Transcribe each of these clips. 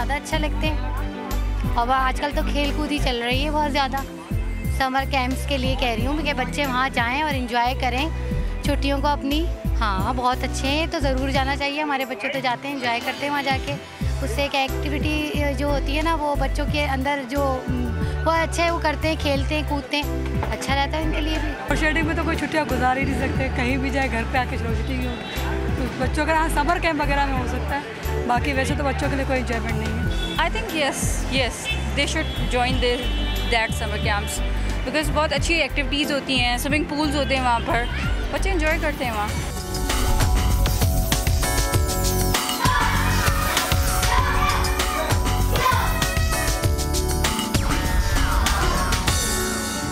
ज़्यादा अच्छा लगते हैं। और आजकल तो खेल कूद ही चल रही है बहुत ज़्यादा। समर कैंप्स के लिए कह रही हूँ कि बच्चे वहाँ जाएँ और इन्जॉय करें छुट्टियों को अपनी। हाँ, बहुत अच्छे हैं, तो ज़रूर जाना चाहिए। हमारे बच्चे तो जाते हैं, एंजॉय करते हैं वहाँ जाके। उससे एक एक्टिविटी जो होती है ना, वो बच्चों के अंदर जो वो अच्छा है, वो करते हैं, खेलते हैं, कूदते हैं, अच्छा रहता है इनके लिए भी। और शेडिंग में तो कोई छुट्टियाँ गुजार ही नहीं सकते, कहीं भी जाए घर पे आके चलो छुट्टी क्यों। तो बच्चों का यहाँ समर कैंप वगैरह में हो सकता है, बाकी वैसे तो बच्चों के लिए कोई इंजॉयमेंट नहीं है। I think yes they should join that summer camps because बहुत अच्छी एक्टिविटीज़ होती हैं, स्विमिंग पूल्स होते हैं वहाँ पर, बच्चे इंजॉय करते हैं वहाँ।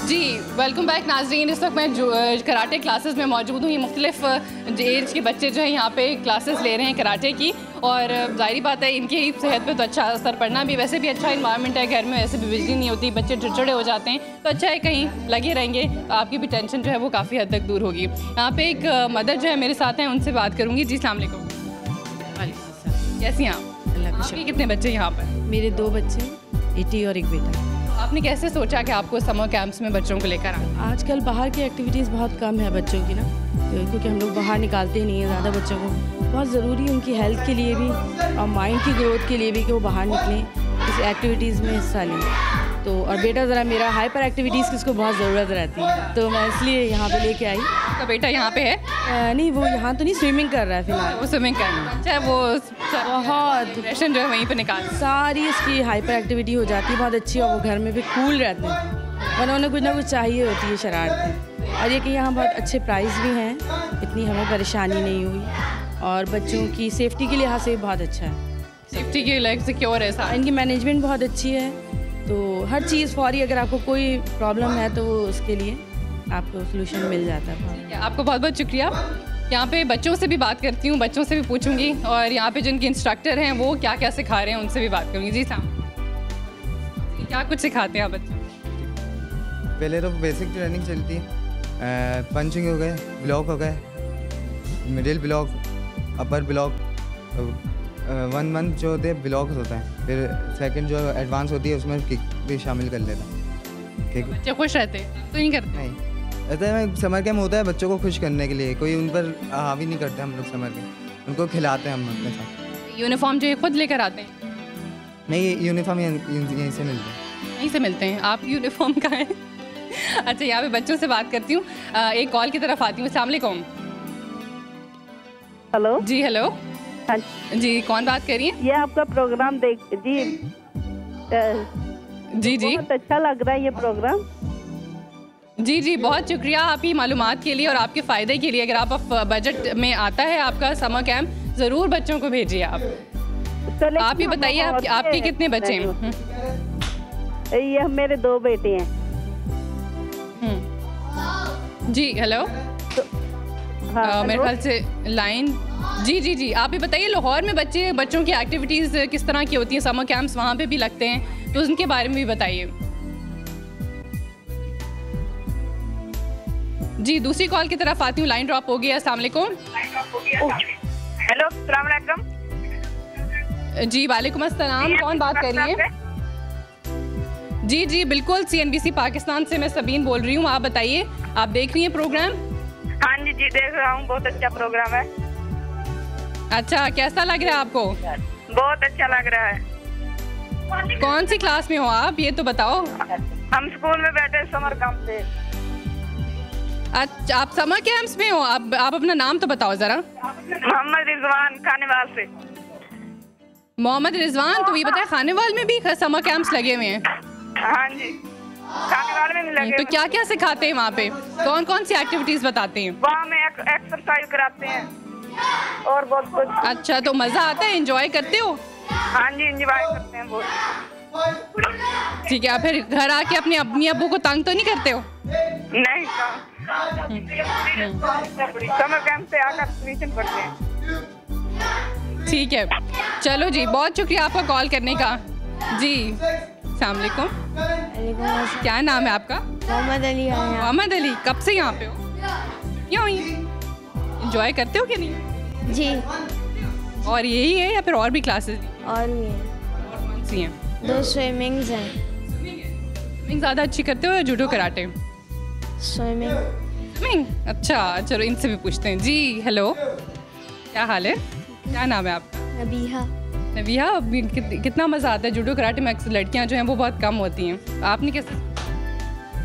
जी वेलकम बैक नाजरीन। इस वक्त मैं जो कराटे क्लासेस में मौजूद हूँ। ये मुख्तलिफ एज के बच्चे जो हैं यहाँ पे क्लासेस ले रहे हैं कराटे की, और ज़ाहिर बात है इनकी सेहत पे तो अच्छा असर पड़ना भी, वैसे भी अच्छा इन्वायरमेंट है, घर में वैसे भी बिजली नहीं होती, बच्चे चिड़चिड़े हो जाते हैं, तो अच्छा है कहीं लगे रहेंगे तो आपकी भी टेंशन जो है वो काफ़ी हद तक दूर होगी। यहाँ पे एक मदर जो है मेरे साथ हैं, उनसे बात करूँगी। जी अस्सलाम वालेकुम। कैसी हैं आप? आपके कितने बच्चे यहाँ पर? मेरे 2 बच्चे, बेटी और एक बेटा। आपने कैसे सोचा कि आपको समर कैंप्स में बच्चों को लेकर आना? आजकल बाहर की एक्टिविटीज़ बहुत कम है बच्चों की ना, तो क्योंकि हम लोग बाहर निकालते ही नहीं हैं ज़्यादा बच्चों को। बहुत ज़रूरी है उनकी हेल्थ के लिए भी और माइंड की ग्रोथ के लिए भी कि वो बाहर निकलें, इस एक्टिविटीज़ में हिस्सा लें। तो और बेटा ज़रा मेरा हाइपर एक्टिविटीज़ की उसको बहुत ज़रूरत रहती है, तो मैं इसलिए यहाँ पे लेके आई। तो बेटा यहाँ पे है? नहीं, वो यहाँ तो नहीं, स्विमिंग कर रहा है फ़िलहाल। वो स्विमिंग कर रहा है, अच्छा वो बहुत रेशन जो है वहीं पे निकाल सारी इसकी हाइपर एक्टिविटी हो जाती है बहुत अच्छी, और वो घर में भी कूल रहते हैं, वरना उन्हें कुछ ना कुछ चाहिए होती है शरारतें। और ये कि यहाँ बहुत अच्छे प्राइस भी हैं, इतनी हमें परेशानी नहीं हुई, और बच्चों की सेफ्टी के लिहाज से बहुत अच्छा है। सेफ्टी के लिए सिक्योर है सारा। इनकी मैनेजमेंट बहुत अच्छी है, तो हर चीज़ फौरी अगर आपको कोई प्रॉब्लम है तो वो उसके लिए आपको सलूशन मिल जाता है। आपको बहुत बहुत शुक्रिया। यहाँ पे बच्चों से भी बात करती हूँ, बच्चों से भी पूछूंगी, और यहाँ पे जिनके इंस्ट्रक्टर हैं वो क्या क्या सिखा रहे हैं उनसे भी बात करूँगी। जी साहब, क्या कुछ सिखाते हैं आप बच्चों? पहले तो बेसिक ट्रेनिंग चलती है, पंचिंग हो गए, ब्लॉक हो गए, मिडिल ब्लॉक, अपर ब्लॉक, 1 मंथ जो होते हैं ब्लॉक होता है, फिर सेकंड जो एडवांस होती है उसमें किक भी शामिल कर लेता है। ठीक है, बच्चे खुश रहते हैं तो नहीं करते? नहीं, ऐसा है समर कैंप होता है बच्चों को खुश करने के लिए, कोई उन पर हावी नहीं करते हम लोग समर कैंप, उनको खिलाते हैं हम अपने साथ। यूनिफॉर्म जो है खुद लेकर आते हैं? नहीं, यूनिफॉर्म यहीं से मिलते हैं। यहीं से मिलते हैं? आप यूनिफॉर्म का है? अच्छा, यहाँ पे बच्चों से बात करती हूँ। एक कॉल की तरफ आती हूँ। अस्सलाम वालेकुम। हेलो जी, हेलो। हाँ जी, कौन बात कर रही है? ये आपका प्रोग्राम देख जी जी बहुत अच्छा लग रहा है ये प्रोग्राम। जी जी, बहुत शुक्रिया आपकी मालूमात के लिए और आपके फ़ायदे के लिए। अगर आप बजट में आता है आपका समर कैंप, ज़रूर बच्चों को भेजिए आप ही बताइए आपके कितने बच्चे हैं? ये मेरे 2 बेटे हैं। जी, हेलो। हाँ, मेरे ख्याल से लाइन। जी जी जी, आप ही बताइए लाहौर में बच्चों की एक्टिविटीज़ किस तरह की होती हैं? समर कैंप्स वहाँ पे भी लगते हैं, तो उनके बारे में भी बताइए। जी, दूसरी कॉल की तरफ आती हूँ, लाइन ड्रॉप हो गया। अस्सलाम वालेकुम। हेलो, अस्सलाम वालेकुम। जी, वालेकुम अस्सलाम। कौन बात कर रही है? जी जी, बिल्कुल, CNBC पाकिस्तान से मैं सबीन बोल रही हूँ। आप बताइए, आप देख रही हैं प्रोग्राम? हाँ जी जी, देख रहा हूँ, बहुत अच्छा प्रोग्राम है। अच्छा, कैसा लग रहा है आपको? बहुत अच्छा लग रहा है। कौन सी क्लास में हो आप, ये तो बताओ। हम स्कूल में बैठे समर कैंप से। अच्छा, आप समर कैंप्स में हो? आप अपना नाम तो बताओ ज़रा। मोहम्मद रिजवान, खानेवाल से। मोहम्मद रिजवान, तो ये बताए खानेवाल में भी समर कैंप्स लगे हुए हैं? हाँ जी, खानेवाल में भी लगे। तो क्या क्या सिखाते हैं वहाँ पे? कौन कौन सी एक्टिविटीज़ बताते हैं? वहाँ में एक्सरसाइज कराते हैं और बहुत कुछ। अच्छा, तो मज़ा आता है, एंजॉय करते हो? हाँ जी, एंजॉय करते हैं बहुत। ठीक है, फिर घर आके अपने अम्मी अब्बू को तंग तो नहीं करते हो? नहीं, समर कैंप से आकर ट्यूशन पढ़ते हैं। ठीक है, चलो जी, बहुत शुक्रिया आपका कॉल करने का। जी, अस्सलाम वालेकुम। क्या नाम है आपका? मोहम्मद अली। मोहम्मद अली, कब से यहाँ पे हो? क्यों एंजॉय करते हो कि नहीं? जी। और यही है या फिर और भी क्लासेस? और भी है। कौन सी हैं? 2 स्विमिंग्स हैं। स्विमिंग ज़्यादा अच्छी करते हो या जूडो कराटे? स्विमिंग। अच्छा, चलो इनसे भी पूछते हैं। जी हेलो, क्या हाल है? क्या नाम है आपका? नबीहा। नबिया, कितना मज़ा आता है जूडो कराटे में? अक्सर लड़कियां जो हैं वो बहुत कम होती हैं, आपने कैसे?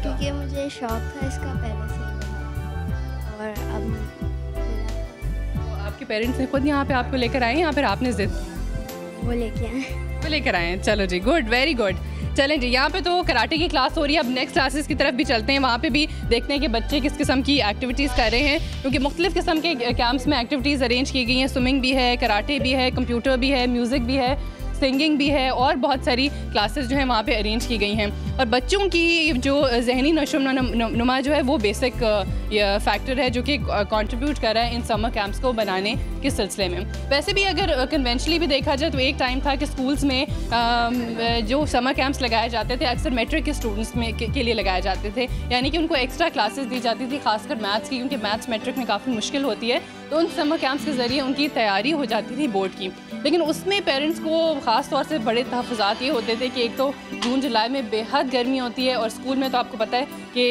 क्योंकि मुझे शौक था इसका पहले से और अब तो आपके पेरेंट्स ने खुद यहाँ पे आपको लेकर आए हैं या फिर आपने जिद? वो लेके आए। वो लेकर आए हैं, चलो जी, गुड, वेरी गुड। चलें जी, यहाँ पे तो कराटे की क्लास हो रही है। अब नेक्स्ट क्लासेस की तरफ भी चलते हैं, वहाँ पे भी देखते हैं कि बच्चे किस किस्म की एक्टिविटीज़ कर रहे हैं, क्योंकि मुख्तलिफ़ किस्म के कैंप्स में एक्टिविटीज़ अरेंज की गई हैं। स्विमिंग भी है, कराटे भी है, कंप्यूटर भी है, म्यूज़िक भी है, सिंगिंग भी है और बहुत सारी क्लासेस जो हैं वहाँ पे अरेंज की गई हैं। और बच्चों की जो जहनी नशोनुमा जो है वो बेसिक फैक्टर है जो कि कंट्रीब्यूट कर रहा है इन समर कैंप्स को बनाने के सिलसिले में। वैसे भी अगर कन्वेंशनली भी देखा जाए तो एक टाइम था कि स्कूल्स में जो समर कैंप्स लगाए जाते थे अक्सर मैट्रिक के स्टूडेंट्स में के लिए लगाए जाते थे, यानी कि उनको एक्स्ट्रा क्लासेस दी जाती थी, खासकर मैथ्स की, क्योंकि मैथ्स मैट्रिक में काफ़ी मुश्किल होती है। तो उन समर कैंप्स के ज़रिए उनकी तैयारी हो जाती थी बोर्ड की। लेकिन उसमें पेरेंट्स को ख़ास तौर से बड़े तहफ़्फ़ुज़ात ये होते थे कि एक तो जून जुलाई में बेहद गर्मी होती है और स्कूल में तो आपको पता है कि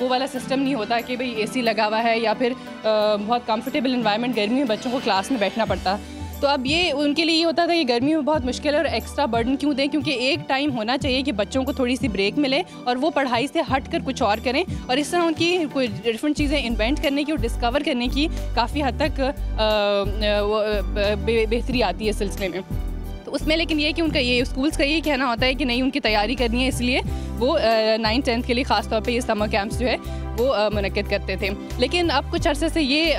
वो वाला सिस्टम नहीं होता कि भाई एसी लगा हुआ है या फिर बहुत कंफर्टेबल एनवायरनमेंट, गर्मी में बच्चों को क्लास में बैठना पड़ता। तो अब ये उनके लिए ये होता था कि गर्मी में बहुत मुश्किल है और एक्स्ट्रा बर्डन क्यों दें, क्योंकि एक टाइम होना चाहिए कि बच्चों को थोड़ी सी ब्रेक मिले और वो पढ़ाई से हट कर कुछ और करें और इस तरह उनकी कोई डिफरेंट चीज़ें इन्वेंट करने की और डिस्कवर करने की काफ़ी हद तक बेहतरी आती है इस सिलसिले में। तो उसमें लेकिन ये कि उनका ये स्कूल्स का ये कहना होता है कि नहीं, उनकी तैयारी करनी है, इसलिए वो 9th-10th के लिए ख़ास तौर पे ये समर कैंप्स जो है वो मुनक्किद करते थे। लेकिन अब कुछ अरसे से ये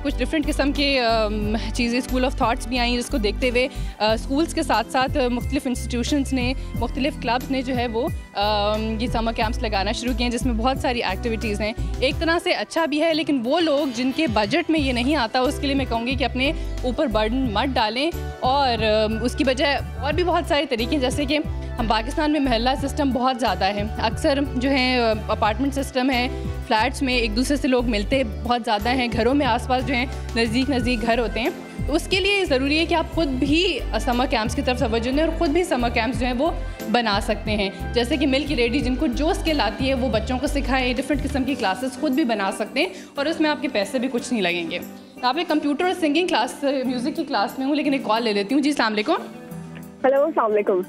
कुछ डिफरेंट किस्म के चीज़ें, स्कूल ऑफ थाट्स भी आई, जिसको देखते हुए स्कूल्स के साथ साथ मुख्तलिफ इंस्टीट्यूशंस ने, मुख्तलिफ क्लब्स ने जो है वो ये समर कैंप्स लगाना शुरू किए हैं, जिसमें बहुत सारी एक्टिविटीज़ हैं। एक तरह से अच्छा भी है, लेकिन वो लोग जिनके बजट में ये नहीं आता उसके लिए मैं कहूँगी कि अपने ऊपर बर्डन मत डालें और उसकी बजाय और भी बहुत सारे तरीके, जैसे कि हम पाकिस्तान में महल्ला सिस्टम बहुत ज़्यादा है, अक्सर जो है अपार्टमेंट सिस्टम है, फ्लैट्स में एक दूसरे से लोग मिलते बहुत ज़्यादा हैं, घरों में आसपास जो हैं नज़दीक घर होते हैं। तो उसके लिए ज़रूरी है कि आप ख़ुद भी समर कैंप्स की तरफ तवज्जो दें और ख़ुद भी समर कैंप्स जो हैं वो बना सकते हैं। जैसे कि मिल्क रेडी, जिनको जो स्किल आती है वो बच्चों को सिखाएं, डिफरेंट किस्म की क्लासेस ख़ुद भी बना सकते हैं और उसमें आपके पैसे भी कुछ नहीं लगेंगे। यहाँ पे कंप्यूटर और सिंगिंग क्लास, म्यूज़िक की क्लास में हूँ, लेकिन एक कॉल ले लेती हूँ। जी अस्सलाम वालेकुम। हेलो, अस्सलाम वालेकुम।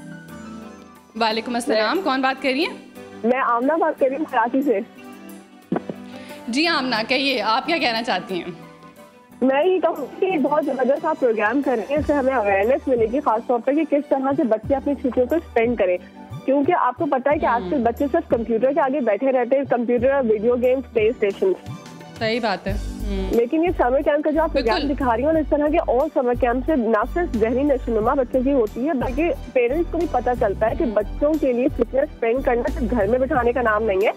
वालेकुम अस्सलाम, कौन बात कर रही हैं? मैं आमना बात कर रही हूँ कराची से। जी आमना, कहिए आप क्या कहना चाहती हैं? मैं ये कहूँ कि बहुत ज़बरदस्त आप प्रोग्राम कर रहे हैं, इससे हमें अवेयरनेस मिलेगी खास तौर पर कि किस तरह से बच्चे अपनी छुट्टियों को स्पेंड करें, क्योंकि आपको पता है कि आजकल बच्चे सिर्फ कंप्यूटर के आगे बैठे रहते हैं, computer, video games, play station. सही बात है। लेकिन ये समर कैंप का जो आप प्रोग्राम दिखा रही हो और इस तरह के और समर कैंप से न सिर्फ जहनी नशोनुमा बच्चों की होती है, बल्कि पेरेंट्स को भी पता चलता है कि बच्चों के लिए छुट्टियां स्पेंड करना सिर्फ घर में बिठाने का नाम नहीं है,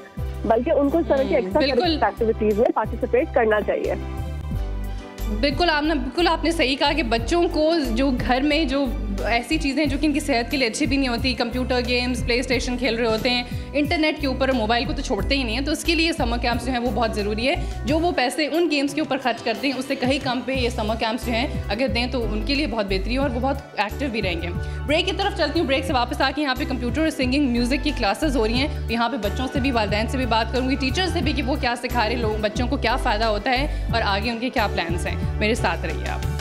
बल्कि उनको इस तरह की एक्स्ट्रा एक्टिविटीज में पार्टिसिपेट करना चाहिए। बिल्कुल आमना, बिल्कुल आपने सही कहा कि बच्चों को जो घर में जो ऐसी चीज़ें जो कि इनकी सेहत के लिए अच्छी भी नहीं होती, कंप्यूटर गेम्स, प्ले स्टेशन खेल रहे होते हैं, इंटरनेट के ऊपर, मोबाइल को तो छोड़ते ही नहीं है, तो उसके लिए समर कैंप्स जो हैं वो बहुत ज़रूरी है। जो वो पैसे उन गेम्स के ऊपर खर्च करते हैं उससे कहीं कम पे ये समर कैंप्स जो हैं अगर दें तो उनके लिए बहुत बेहतरी है और वो बहुत एक्टिव भी रहेंगे। ब्रेक की तरफ चलती हूँ, ब्रेक से वापस आके यहाँ पे कंप्यूटर और सिंगिंग, म्यूज़िक की क्लासेस हो रही हैं। यहाँ पे बच्चों से भी, वालिदैन से भी बात करूँगी, टीचर्स से भी कि वो क्या सिखा रहे लोग, बच्चों को क्या फ़ायदा होता है और आगे उनके क्या प्लान्स हैं। मेरे साथ रहिए आप।